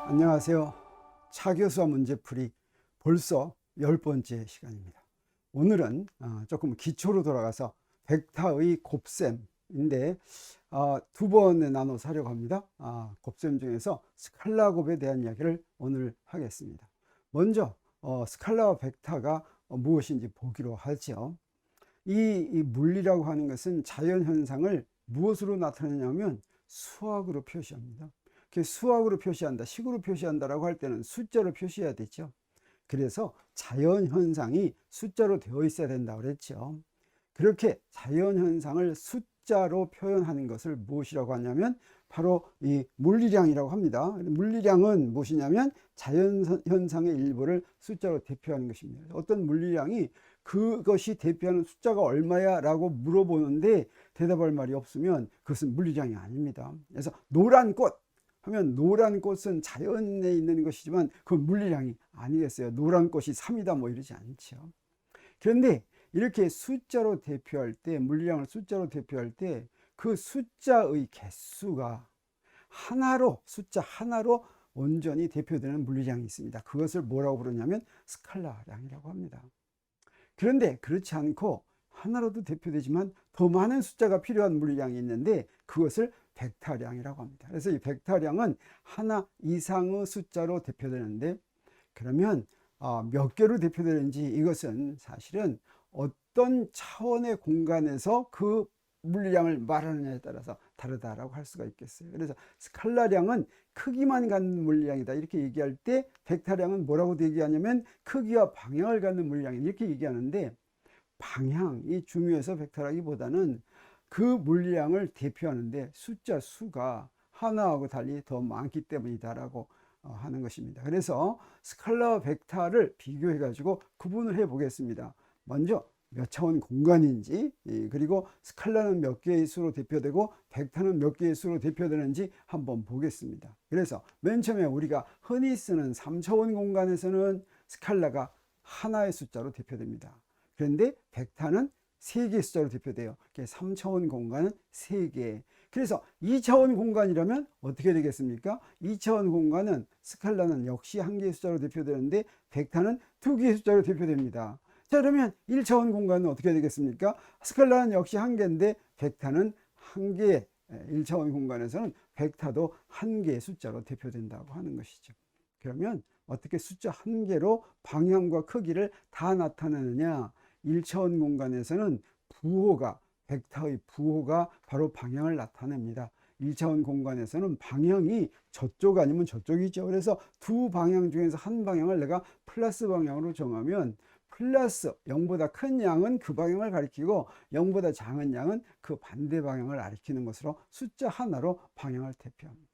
안녕하세요. 차교수와 문제풀이 벌써 10번째 시간입니다. 오늘은 조금 기초로 돌아가서 벡터의 곱셈인데 두 번에 나눠서 하려고 합니다. 곱셈 중에서 스칼라 곱에 대한 이야기를 오늘 하겠습니다. 먼저 스칼라와 벡터가 무엇인지 보기로 하죠. 이 물리라고 하는 것은 자연현상을 무엇으로 나타내냐면 수학으로 표시합니다. 수학으로 표시한다, 식으로 표시한다라고 할 때는 숫자로 표시해야 되죠. 그래서 자연현상이 숫자로 되어 있어야 된다고 그랬죠. 그렇게 자연현상을 숫자로 표현하는 것을 무엇이라고 하냐면 바로 이 물리량이라고 합니다. 물리량은 무엇이냐면 자연현상의 일부를 숫자로 대표하는 것입니다. 어떤 물리량이 그것이 대표하는 숫자가 얼마야 라고 물어보는데 대답할 말이 없으면 그것은 물리량이 아닙니다. 그래서 노란 꽃 하면 노란 꽃은 자연에 있는 것이지만 그건 물리량이 아니겠어요. 노란 꽃이 3이다 뭐 이러지 않죠. 그런데 이렇게 숫자로 대표할 때, 물리량을 숫자로 대표할 때 그 숫자의 개수가 하나로, 숫자 하나로 온전히 대표되는 물리량이 있습니다. 그것을 뭐라고 부르냐면 스칼라량이라고 합니다. 그런데 그렇지 않고 하나로도 대표되지만 더 많은 숫자가 필요한 물리량이 있는데 그것을 벡터량이라고 합니다. 그래서 이 벡터량은 하나 이상의 숫자로 대표되는데, 그러면 몇 개로 대표되는지 이것은 사실은 어떤 차원의 공간에서 그 물리량을 말하느냐에 따라서 다르다라고 할 수가 있겠어요. 그래서 스칼라량은 크기만 갖는 물리량이다 이렇게 얘기할 때, 벡터량은 뭐라고 얘기하냐면 크기와 방향을 갖는 물리량 이렇게 얘기하는데, 방향이 중요해서 벡터라기보다는 그 물리량을 대표하는데 숫자 수가 하나하고 달리 더 많기 때문이다라고 하는 것입니다. 그래서 스칼라와 벡터를 비교해 가지고 구분을 해 보겠습니다. 먼저 몇 차원 공간인지, 그리고 스칼라는 몇 개의 수로 대표되고 벡터는 몇 개의 수로 대표되는지 한번 보겠습니다. 그래서 맨 처음에 우리가 흔히 쓰는 3차원 공간에서는 스칼라가 하나의 숫자로 대표됩니다. 그런데 벡터는 3개의 숫자로 대표돼요. 3차원 공간은 3개. 그래서 2차원 공간이라면 어떻게 되겠습니까? 2차원 공간은 스칼라는 역시 1개의 숫자로 대표되는데 벡터는 2개의 숫자로 대표됩니다. 자, 그러면 1차원 공간은 어떻게 되겠습니까? 스칼라는 역시 1개인데 벡터는 1개, 1차원 공간에서는 벡터도 1개의 숫자로 대표된다고 하는 것이죠. 그러면 어떻게 숫자 1개로 방향과 크기를 다 나타내느냐? 1차원 공간에서는 부호가, 벡터의 부호가 바로 방향을 나타냅니다. 1차원 공간에서는 방향이 저쪽 아니면 저쪽이죠. 그래서 두 방향 중에서 한 방향을 내가 플러스 방향으로 정하면 플러스 0보다 큰 양은 그 방향을 가리키고 0보다 작은 양은 그 반대 방향을 가리키는 것으로 숫자 하나로 방향을 대표합니다.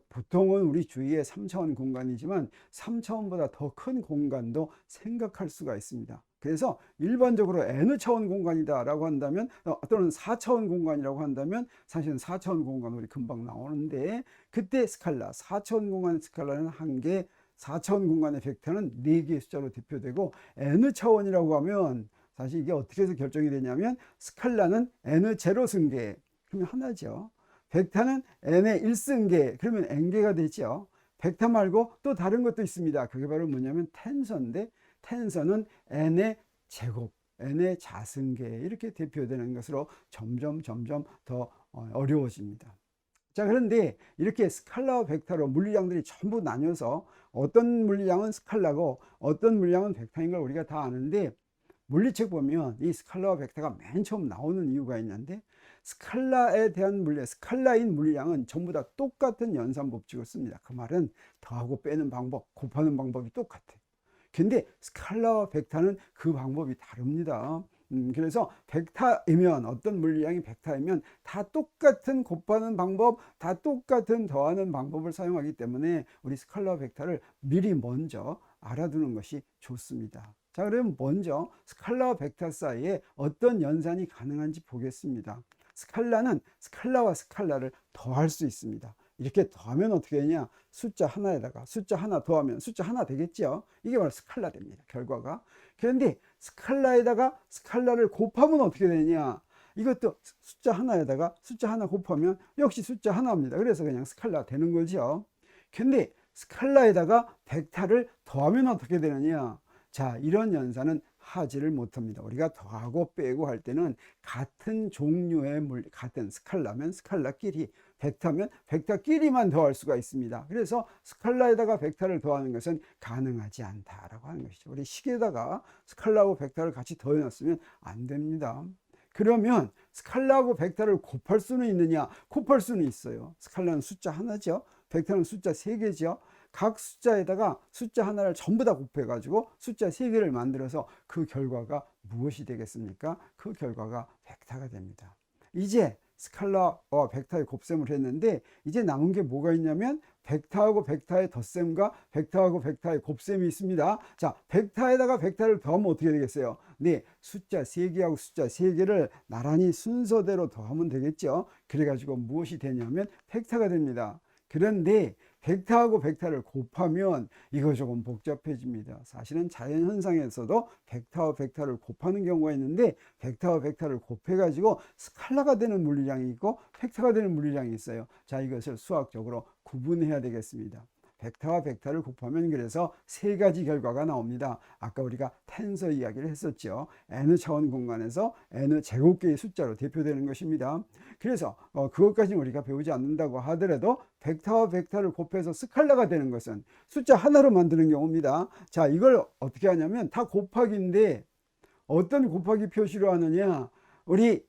보통은 우리 주위에 3차원 공간이지만 3차원보다 더 큰 공간도 생각할 수가 있습니다. 그래서 일반적으로 N의 차원 공간이다 라고 한다면, 또는 4차원 공간이라고 한다면 사실은 4차원 공간 우리 금방 나오는데, 그때 스칼라, 4차원 공간의 스칼라는 1개, 4차원 공간의 벡터는 4개의 숫자로 대표되고, N의 차원이라고 하면 사실 이게 어떻게 해서 결정이 되냐면 스칼라는 N의 제로승계, 그러면 하나죠. 벡터는 n의 1승계, 그러면 n개가 되죠. 벡터 말고 또 다른 것도 있습니다. 그게 바로 뭐냐면 텐서인데, 텐서는 n의 제곱, n의 자승계 이렇게 대표되는 것으로 점점 더 어려워집니다. 자, 그런데 이렇게 스칼라와 벡터로 물리량들이 전부 나뉘어서 어떤 물리량은 스칼라고 어떤 물리량은 벡터인 걸 우리가 다 아는데, 물리책 보면 이 스칼라와 벡터가 맨 처음 나오는 이유가 있는데, 스칼라에 대한 스칼라인 물리량은 전부 다 똑같은 연산법칙을 씁니다. 그 말은 더하고 빼는 방법, 곱하는 방법이 똑같아요. 근데 스칼라와 벡터는 그 방법이 다릅니다. 그래서 벡터이면, 어떤 물리량이 벡터이면 다 똑같은 곱하는 방법, 다 똑같은 더하는 방법을 사용하기 때문에 우리 스칼라와 벡터를 미리 먼저 알아두는 것이 좋습니다. 자, 그러면 먼저 스칼라와 벡터 사이에 어떤 연산이 가능한지 보겠습니다. 스칼라는 스칼라와 스칼라를 더할 수 있습니다. 이렇게 더하면 어떻게 되냐? 숫자 하나에다가 숫자 하나 더하면 숫자 하나 되겠죠? 이게 바로 스칼라 됩니다, 결과가. 그런데 스칼라에다가 스칼라를 곱하면 어떻게 되냐? 이것도 숫자 하나에다가 숫자 하나 곱하면 역시 숫자 하나입니다. 그래서 그냥 스칼라 되는 거죠. 근데 스칼라에다가 벡터를 더하면 어떻게 되느냐? 자, 이런 연산은 하지를 못합니다. 우리가 더하고 빼고 할 때는 같은 종류의 같은 스칼라면 스칼라끼리, 벡터면 벡터끼리만 더할 수가 있습니다. 그래서 스칼라에다가 벡터를 더하는 것은 가능하지 않다라고 하는 것이죠. 우리 식에다가 스칼라하고 벡터를 같이 더해놨으면 안 됩니다. 그러면 스칼라하고 벡터를 곱할 수는 있느냐? 곱할 수는 있어요. 스칼라는 숫자 하나죠. 벡터는 숫자 3개죠. 각 숫자에다가 숫자 하나를 전부 다 곱해가지고 숫자 3개를 만들어서 그 결과가 무엇이 되겠습니까? 그 결과가 벡터가 됩니다. 이제 스칼라와 벡터의 곱셈을 했는데 이제 남은 게 뭐가 있냐면 벡터하고 벡터의 덧셈과 벡터하고 벡터의 곱셈이 있습니다. 자, 벡터에다가 벡터를 더하면 어떻게 되겠어요? 네, 숫자 3개하고 숫자 3개를 나란히 순서대로 더하면 되겠죠. 그래가지고 무엇이 되냐면 벡터가 됩니다. 그런데 벡터하고 벡터를 곱하면 이거 조금 복잡해집니다. 사실은 자연현상에서도 벡터와 벡터를 곱하는 경우가 있는데 벡터와 벡터를 곱해가지고 스칼라가 되는 물리량이 있고 벡터가 되는 물리량이 있어요. 자, 이것을 수학적으로 구분해야 되겠습니다. 벡터와 벡터를 곱하면 그래서 3가지 결과가 나옵니다. 아까 우리가 텐서 이야기를 했었죠. n 차원 공간에서 n 제곱개의 숫자로 대표되는 것입니다. 그래서 그것까지는 우리가 배우지 않는다고 하더라도 벡터와 벡터를 곱해서 스칼라가 되는 것은 숫자 하나로 만드는 경우입니다. 자, 이걸 어떻게 하냐면 다 곱하기인데 어떤 곱하기 표시로 하느냐? 우리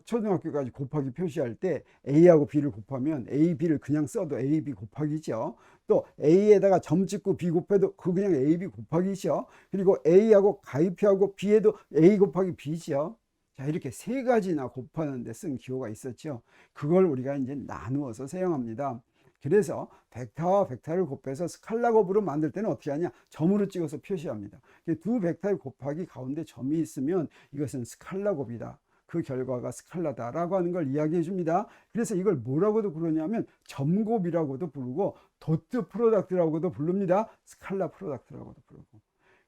초등학교까지 곱하기 표시할 때 A하고 B를 곱하면 A, B를 그냥 써도 A, B 곱하기죠. 또 A에다가 점 찍고 B 곱해도 그 그냥 A, B 곱하기죠. 그리고 A하고 가입표하고 B에도 A 곱하기 B죠. 자, 이렇게 3가지나 곱하는 데 쓴 기호가 있었죠. 그걸 우리가 이제 나누어서 사용합니다. 그래서 벡터와 벡터를 곱해서 스칼라 곱으로 만들 때는 어떻게 하냐? 점으로 찍어서 표시합니다. 두 벡터의 곱하기 가운데 점이 있으면 이것은 스칼라 곱이다. 그 결과가 스칼라다라고 하는 걸 이야기해 줍니다. 그래서 이걸 뭐라고도 부르냐면 점곱이라고도 부르고 도트 프로덕트라고도 부릅니다. 스칼라 프로덕트라고도 부르고.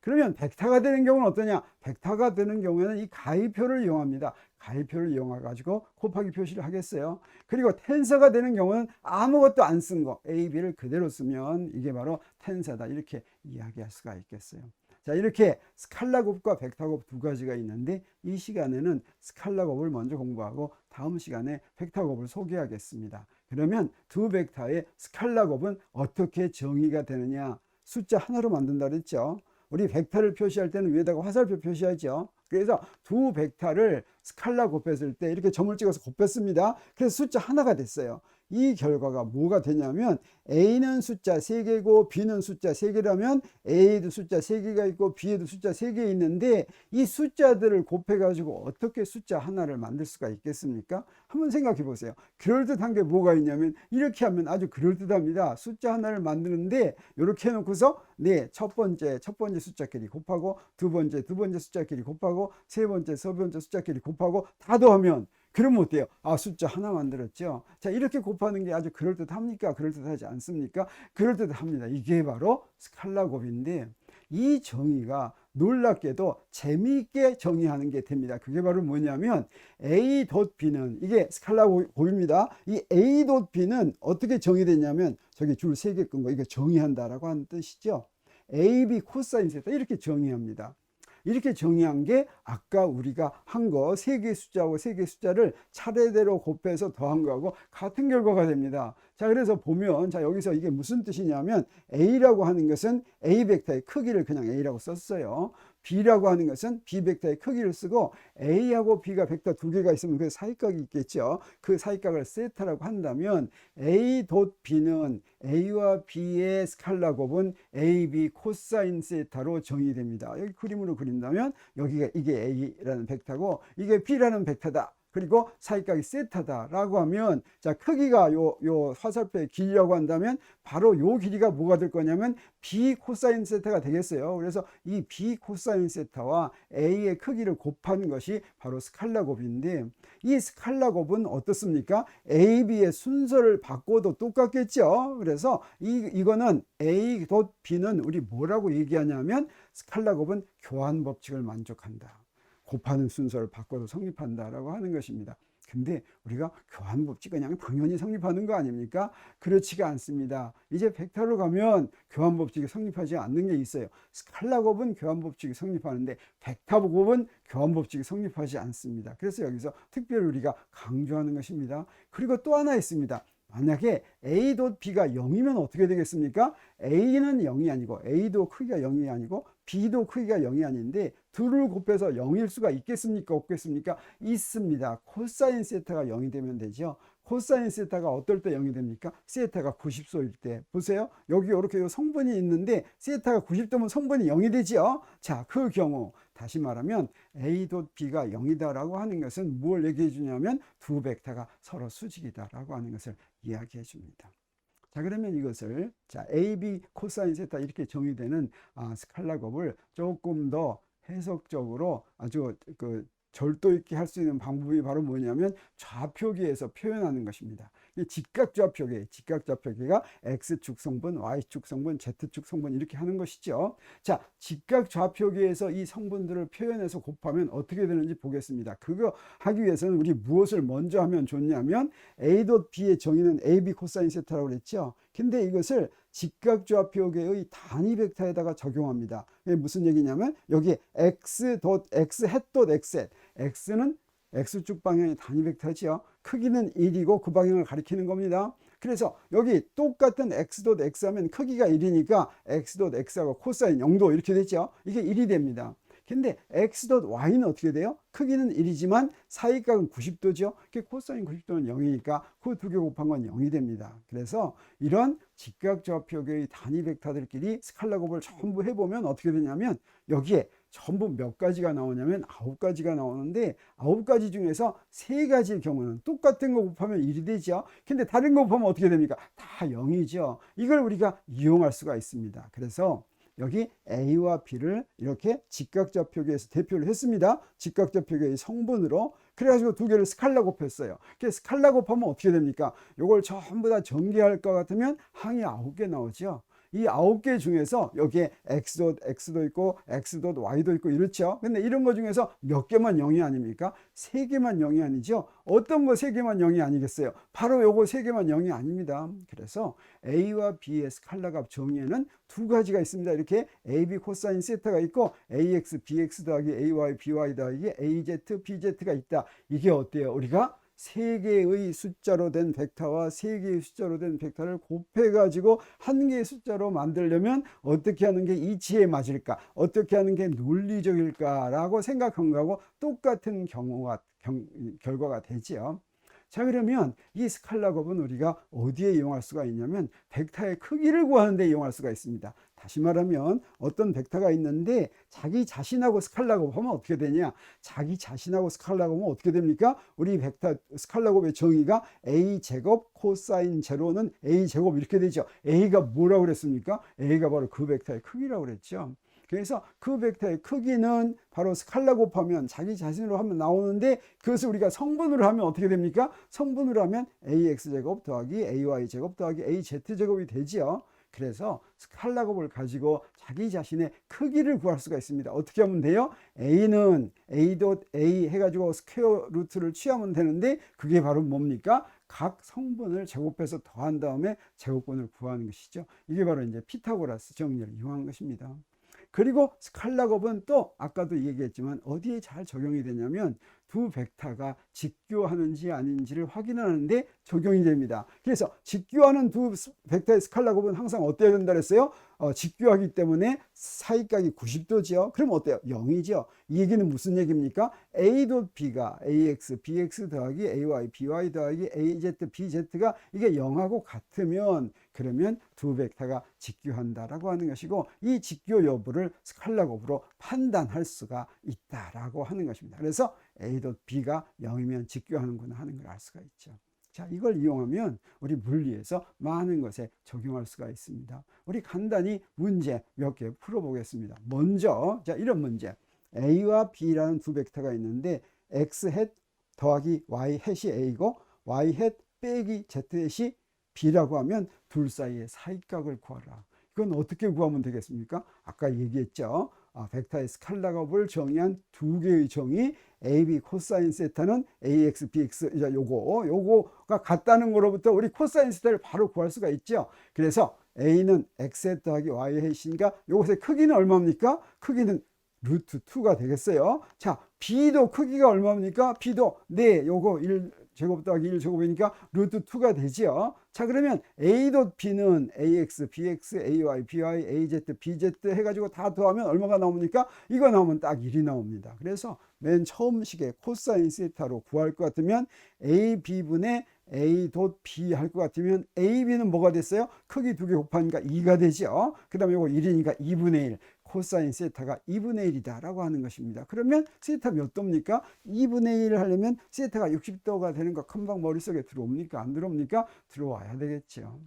그러면 벡터가 되는 경우는 어떠냐? 벡터가 되는 경우에는 이 가위표를 이용합니다. 가위표를 이용해 가지고 곱하기 표시를 하겠어요. 그리고 텐서가 되는 경우는 아무것도 안 쓴 거 A, B를 그대로 쓰면 이게 바로 텐서다 이렇게 이야기할 수가 있겠어요. 자, 이렇게 스칼라곱과 벡터곱 2가지가 있는데 이 시간에는 스칼라곱을 먼저 공부하고 다음 시간에 벡터곱을 소개하겠습니다. 그러면 두 벡터의 스칼라곱은 어떻게 정의가 되느냐? 숫자 하나로 만든다 그랬죠. 우리 벡터를 표시할 때는 위에다가 화살표 표시하죠. 그래서 두 벡터를 스칼라 곱했을 때 이렇게 점을 찍어서 곱했습니다. 그래서 숫자 하나가 됐어요. 이 결과가 뭐가 되냐면 A는 숫자 3개고 B는 숫자 3개라면 A에도 숫자 3개가 있고 B에도 숫자 3개 있는데 이 숫자들을 곱해가지고 어떻게 숫자 하나를 만들 수가 있겠습니까? 한번 생각해 보세요. 그럴듯한 게 뭐가 있냐면 이렇게 하면 아주 그럴듯합니다. 숫자 하나를 만드는데 이렇게 해놓고서 네, 첫 번째 숫자끼리 곱하고 두 번째 숫자끼리 곱하고 세 번째 숫자끼리 곱하고 다 더하면 그러면 어때요? 아, 숫자 하나 만들었죠. 자, 이렇게 곱하는 게 아주 그럴듯합니까? 그럴듯하지 않습니까? 그럴듯합니다. 이게 바로 스칼라곱인데 이 정의가 놀랍게도 재미있게 정의하는 게 됩니다. 그게 바로 뭐냐면 A.B는 이게 스칼라곱입니다. 이 A.B는 어떻게 정의되냐면 저기 줄 3개 끈 거 이거 정의한다라고 하는 뜻이죠. AB 코사인 세타 이렇게 정의합니다. 이렇게 정의한 게 아까 우리가 한 거 3개의 숫자하고 3개의 숫자를 차례대로 곱해서 더한 거하고 같은 결과가 됩니다. 자, 그래서 보면 자, 여기서 이게 무슨 뜻이냐면 A라고 하는 것은 A 벡터의 크기를 그냥 A라고 썼어요. B라고 하는 것은 B 벡터의 크기를 쓰고 A하고 B가 벡터 2개가 있으면 그 사이각이 있겠죠. 그 사이각을 세타라고 한다면 A.B는 A와 B의 스칼라 곱은 AB 코사인 세타로 정의됩니다. 여기 그림으로 그린다면 여기가 이게 A라는 벡터고 이게 B라는 벡터다. 그리고 사이각이 세타다라고 하면 자, 크기가 요 화살표의 길이라고 한다면 바로 요 길이가 뭐가 될 거냐면 B 코사인 세타가 되겠어요. 그래서 이 B 코사인 세타와 A의 크기를 곱한 것이 바로 스칼라곱인데 이 스칼라곱은 어떻습니까? A, B의 순서를 바꿔도 똑같겠죠. 그래서 이거는 A.B는 우리 뭐라고 얘기하냐면 스칼라곱은 교환 법칙을 만족한다. 곱하는 순서를 바꿔도 성립한다라고 하는 것입니다. 근데 우리가 교환법칙 그냥 당연히 성립하는 거 아닙니까? 그렇지가 않습니다. 이제 벡터로 가면 교환법칙이 성립하지 않는 게 있어요. 스칼라 곱은 교환법칙이 성립하는데 벡터 곱은 교환법칙이 성립하지 않습니다. 그래서 여기서 특별히 우리가 강조하는 것입니다. 그리고 또 하나 있습니다. 만약에 A.B가 0이면 어떻게 되겠습니까? A는 0이 아니고 A도 크기가 0이 아니고 B도 크기가 0이 아닌데 둘을 곱해서 0일 수가 있겠습니까? 없겠습니까? 있습니다. 코사인 세타가 0이 되면 되죠. 코사인 세타가 어떨 때 0이 됩니까? 세타가 90도일 때. 보세요. 여기 이렇게 성분이 있는데 세타가 90도면 성분이 0이 되죠. 자, 그 경우 다시 말하면 A.B가 0이다라고 하는 것은 뭘 얘기해 주냐면 두 벡터가 서로 수직이다라고 하는 것을 이야기해 줍니다. 자, 그러면 이것을 자 AB 코사인 세타 이렇게 정의되는 스칼라 곱을 조금 더 해석적으로 아주 절도 있게 할 수 있는 방법이 바로 뭐냐면 좌표기에서 표현하는 것입니다. 직각좌표기, 직각좌표기가 X축 성분, Y축 성분, Z축 성분 이렇게 하는 것이죠. 자, 직각좌표기에서 이 성분들을 표현해서 곱하면 어떻게 되는지 보겠습니다. 그거 하기 위해서는 우리 무엇을 먼저 하면 좋냐면 A.B의 정의는 AB 코사인 세타라고 그랬죠. 근데 이것을 직각좌표계의 단위 벡터에다가 적용합니다. 이게 무슨 얘기냐면 여기 X hat X X는 X축 방향의 단위 벡터지요. 크기는 1이고 그 방향을 가리키는 겁니다. 그래서 여기 똑같은 X 하면 크기가 1이니까 X하고 코사인 0도 이렇게 됐죠. 이게 1이 됩니다. 근데 X.Y는 어떻게 돼요? 크기는 1이지만 사이각은 90도죠. 코사인 90도는 0이니까 그 두 개 곱한 건 0이 됩니다. 그래서 이런 직각좌표계의 단위 벡터들끼리 스칼라 곱을 전부 해보면 어떻게 되냐면 여기에 전부 몇 가지가 나오냐면 9가지가 나오는데 9가지 중에서 3가지의 경우는 똑같은 거 곱하면 1이 되죠. 근데 다른 거 곱하면 어떻게 됩니까? 다 0이죠. 이걸 우리가 이용할 수가 있습니다. 그래서 여기 A와 B를 이렇게 직각좌표계에서 대표를 했습니다. 직각좌표계의 성분으로. 그래가지고 두 개를 스칼라 곱했어요. 스칼라 곱하면 어떻게 됩니까? 이걸 전부 다 전개할 것 같으면 항이 9개 나오죠. 이 9개 중에서 여기에 X도 있고 X.Y도 있고 이렇죠. 근데 이런 거 중에서 몇 개만 0이 아닙니까? 3개만 0이 아니죠. 어떤 거 3개만 0이 아니겠어요? 바로 요거 3개만 0이 아닙니다. 그래서 A와 B의 스칼라 값 정의에는 두 가지가 있습니다. 이렇게 AB 코사인 세타가 있고 AX, BX 더하기 AY, BY 더하기 AZ, BZ가 있다. 이게 어때요? 우리가 3개의 숫자로 된 벡터와 3개의 숫자로 된 벡터를 곱해가지고 한 개의 숫자로 만들려면 어떻게 하는 게 이치에 맞을까? 어떻게 하는 게 논리적일까? 라고 생각한 거하고 똑같은 결과가 되지요. 자, 그러면 이 스칼라 곱은 우리가 어디에 이용할 수가 있냐면 벡터의 크기를 구하는 데 이용할 수가 있습니다. 다시 말하면 어떤 벡터가 있는데 자기 자신하고 스칼라 곱하면 어떻게 되냐? 자기 자신하고 스칼라 곱은 어떻게 됩니까? 우리 벡터 스칼라 곱의 정의가 A제곱 코사인 제로는 A제곱 이렇게 되죠. A가 뭐라고 그랬습니까? A가 바로 그 벡터의 크기라고 그랬죠. 그래서 그 벡터의 크기는 바로 스칼라 곱하면 자기 자신으로 하면 나오는데 그것을 우리가 성분으로 하면 어떻게 됩니까? 성분으로 하면 AX제곱 더하기 AY제곱 더하기 AZ제곱이 되지요. 그래서 스칼라 곱을 가지고 자기 자신의 크기를 구할 수가 있습니다. 어떻게 하면 돼요? A는 A.A 해가지고 스퀘어 루트를 취하면 되는데 그게 바로 뭡니까? 각 성분을 제곱해서 더한 다음에 제곱근을 구하는 것이죠. 이게 바로 이제 피타고라스 정리를 이용한 것입니다. 그리고 스칼라 곱은 또 아까도 얘기했지만 어디에 잘 적용이 되냐면 두 벡터가 직교하는지 아닌지를 확인하는데 적용이 됩니다. 그래서 직교하는 두 벡터의 스칼라 곱은 항상 어때야 된다 그랬어요? 직교하기 때문에 사이각이 90도죠. 그럼 어때요? 0이죠. 이 얘기는 무슨 얘기입니까? A.B가 AX, BX 더하기 AY, BY 더하기 AZ, BZ가 이게 0하고 같으면 그러면 두 벡터가 직교한다라고 하는 것이고 이 직교 여부를 스칼라 곱으로 판단할 수가 있다라고 하는 것입니다. 그래서 A.B가 0이면 직교하는구나 하는 걸 알 수가 있죠. 자, 이걸 이용하면 우리 물리에서 많은 것에 적용할 수가 있습니다. 우리 간단히 문제 몇 개 풀어보겠습니다. 먼저 자, 이런 문제. A와 B라는 두 벡터가 있는데 X hat 더하기 Y hat이 A고 Y hat 빼기 Z hat이 B라고 하면 둘 사이의 사이각을 구하라. 이건 어떻게 구하면 되겠습니까? 아까 얘기했죠. 벡터의 스칼라 값을 정의한 두 개의 정의 AB 코사인 세타는 AX, BX 요거가 같다는 거로부터 우리 코사인 세타를 바로 구할 수가 있죠. 그래서 A는 X 더하기 Y 해시니까 요것의 크기는 얼마입니까? 크기는 루트 2가 되겠어요. 자, B도 크기가 얼마입니까? B도 네, 요거 1제곱 더하기 1제곱이니까 루트 2가 되죠. 자, 그러면 A B는 AX, BX, AY, BY, AZ, BZ 해가지고 다 더하면 얼마가 나옵니까? 이거 나오면 딱 1이 나옵니다. 그래서 맨 처음 식에 코사인 세타로 구할 것 같으면 AB분의 A.B 할 것 같으면 AB는 뭐가 됐어요? 크기 두 개 곱하니까 2가 되죠. 그 다음에 이거 1이니까 2분의 1. 코사인 세타가 2분의 1이다 라고 하는 것입니다. 그러면 세타 몇 도입니까? 2분의 1 하려면 세타가 60도가 되는 거 금방 머릿속에 들어옵니까? 안 들어옵니까? 들어와야 되겠죠.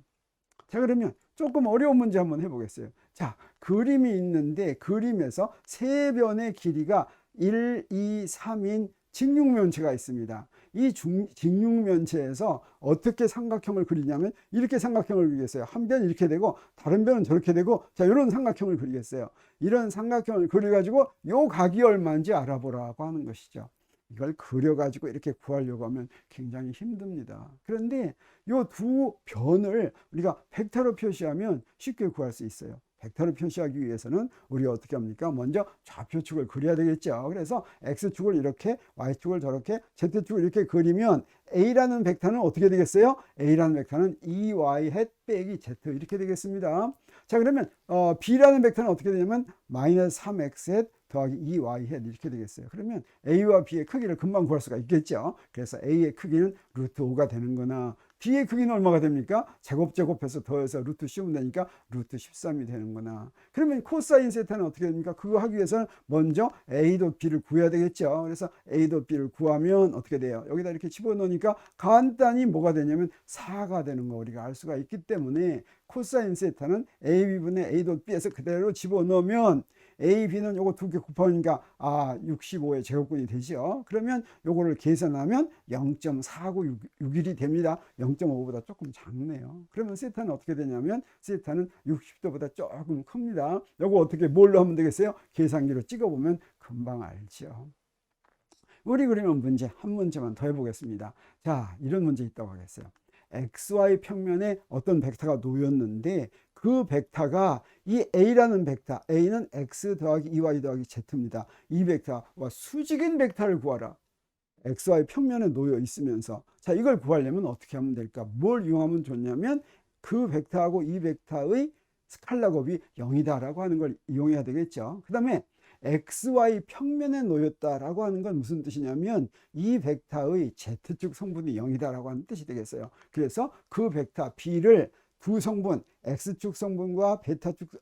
자, 그러면 조금 어려운 문제 한번 해보겠어요. 자, 그림이 있는데 그림에서 세 변의 길이가 1, 2, 3인 직육면체가 있습니다. 이 직육면체에서 어떻게 삼각형을 그리냐면 이렇게 삼각형을 그리겠어요. 한 변 이렇게 되고 다른 변은 저렇게 되고, 자, 이런 삼각형을 그리겠어요. 이런 삼각형을 그려가지고 요 각이 얼마인지 알아보라고 하는 것이죠. 이걸 그려가지고 이렇게 구하려고 하면 굉장히 힘듭니다. 그런데 요 두 변을 우리가 벡터로 표시하면 쉽게 구할 수 있어요. 벡터를 표시하기 위해서는 우리가 어떻게 합니까? 먼저 좌표축을 그려야 되겠죠. 그래서 X축을 이렇게, Y축을 저렇게, Z축을 이렇게 그리면 A라는 벡터는 어떻게 되겠어요? A라는 벡터는 2Y 햇 빼기 Z 이렇게 되겠습니다. 자, 그러면 B라는 벡터는 어떻게 되냐면 마이너스 3X 햇 더하기 2Y 햇 이렇게 되겠어요. 그러면 A와 B의 크기를 금방 구할 수가 있겠죠. 그래서 A의 크기는 루트 5가 되는 거나 B의 크기는 얼마가 됩니까? 제곱해서 더해서 루트 씌우면 되니까 루트 13이 되는구나. 그러면 코사인 세타는 어떻게 됩니까? 그거 하기 위해서는 먼저 A.B를 구해야 되겠죠. 그래서 A.B를 구하면 어떻게 돼요? 여기다 이렇게 집어넣으니까 간단히 뭐가 되냐면 4가 되는 거 우리가 알 수가 있기 때문에 코사인 세타는 AB분의 A.B에서 그대로 집어넣으면 A, B는 요거 두 개 곱하니까 65의 제곱근이 되죠. 그러면 요거를 계산하면 0.4961이 됩니다. 0.5보다 조금 작네요. 그러면 세타는 어떻게 되냐면 세타는 60도보다 조금 큽니다. 요거 어떻게 뭘로 하면 되겠어요? 계산기로 찍어보면 금방 알죠. 우리 그러면 문제 한 문제만 더 해보겠습니다. 자, 이런 문제 있다고 하겠어요. XY 평면에 어떤 벡터가 놓였는데 그 벡터가 이 A라는 벡터, A는 X 더하기 2Y 더하기 Z입니다. 이 벡터와 수직인 벡터를 구하라. XY 평면에 놓여 있으면서, 자, 이걸 구하려면 어떻게 하면 될까? 뭘 이용하면 좋냐면 그 벡터하고 이 벡터의 스칼라 곱이 0이다라고 하는 걸 이용해야 되겠죠. 그 다음에 XY 평면에 놓였다라고 하는 건 무슨 뜻이냐면 이 벡터의 Z축 성분이 0이다라고 하는 뜻이 되겠어요. 그래서 그 벡터 B를 두 성분, X축 성분과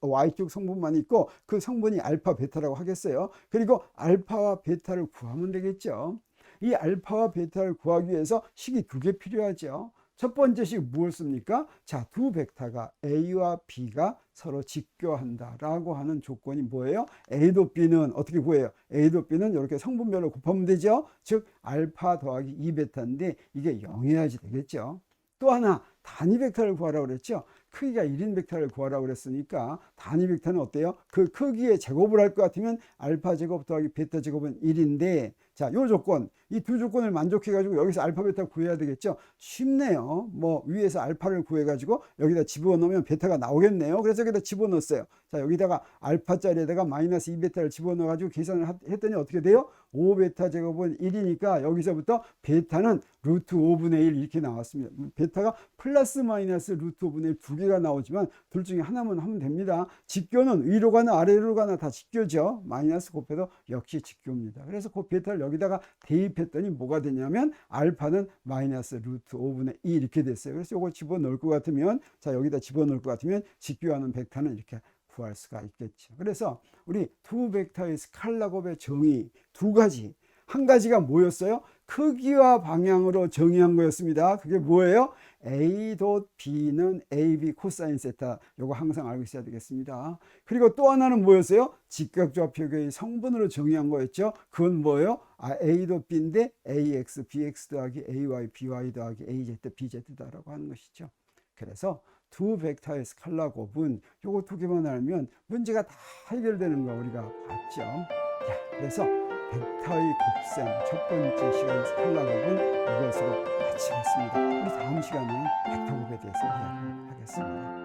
Y축 성분만 있고 그 성분이 알파, 베타라고 하겠어요. 그리고 알파와 베타를 구하면 되겠죠. 이 알파와 베타를 구하기 위해서 식이 두 개 필요하죠. 첫 번째 식 무엇입니까? 자, 두 벡터가 A와 B가 서로 직교한다라고 하는 조건이 뭐예요? A도 B는 어떻게 구해요? A도 B는 이렇게 성분별로 곱하면 되죠. 즉 알파 더하기 2베타인데 이게 0이어야지 되겠죠. 또 하나 단위 벡터를 구하라고 그랬죠. 크기가 1인 벡터를 구하라고 그랬으니까 단위 벡터는 어때요? 그 크기의 제곱을 할 것 같으면 알파 제곱 더하기 베타 제곱은 1인데, 자, 요 조건, 이 두 조건을 만족해 가지고 여기서 알파 베타 구해야 되겠죠. 쉽네요. 뭐 위에서 알파를 구해 가지고 여기다 집어넣으면 베타가 나오겠네요. 그래서 여기다 집어넣었어요. 자, 여기다가 알파짜리에다가 마이너스 2베타를 집어넣어 가지고 계산을 했더니 어떻게 돼요? 5베타 제곱은 1이니까 여기서부터 베타는 루트 5분의 1 이렇게 나왔습니다. 베타가 플러스 마이너스 루트 5분의 1 두 개가 나오지만 둘 중에 하나만 하면 됩니다. 직교는 위로 가나 아래로 가나 다 직교죠. 마이너스 곱해도 역시 직교입니다. 그래서 그 베타를 여기다가 대입했더니 뭐가 되냐면 알파는 마이너스 루트 5분의 2 이렇게 됐어요. 그래서 이거 집어넣을 것 같으면, 자, 여기다 집어넣을 것 같으면 직교하는 벡터는 이렇게 구할 수가 있겠죠. 그래서 우리 두 벡터의 스칼라 곱의 정의 두 가지, 한 가지가 뭐였어요? 크기와 방향으로 정의한 거였습니다. 그게 뭐예요? A.B는 AB 코사인 세타. 요거 항상 알고 있어야 되겠습니다. 그리고 또 하나는 뭐였어요? 직각좌표계의 성분으로 정의한 거였죠. 그건 뭐예요? A.B인데 AX, BX 더하기 AY, BY 더하기 AZ, BZ다라고 하는 것이죠. 그래서 두 벡터의 스칼라 곱은 요거 두 개만 알면 문제가 다 해결되는 거 우리가 봤죠. 자, 그래서 벡터의 곱셈 첫 번째 시간 스칼라 곱은 이것으로 마치겠습니다. 우리 다음 시간에는 벡터 곱에 대해서 이야기하겠습니다.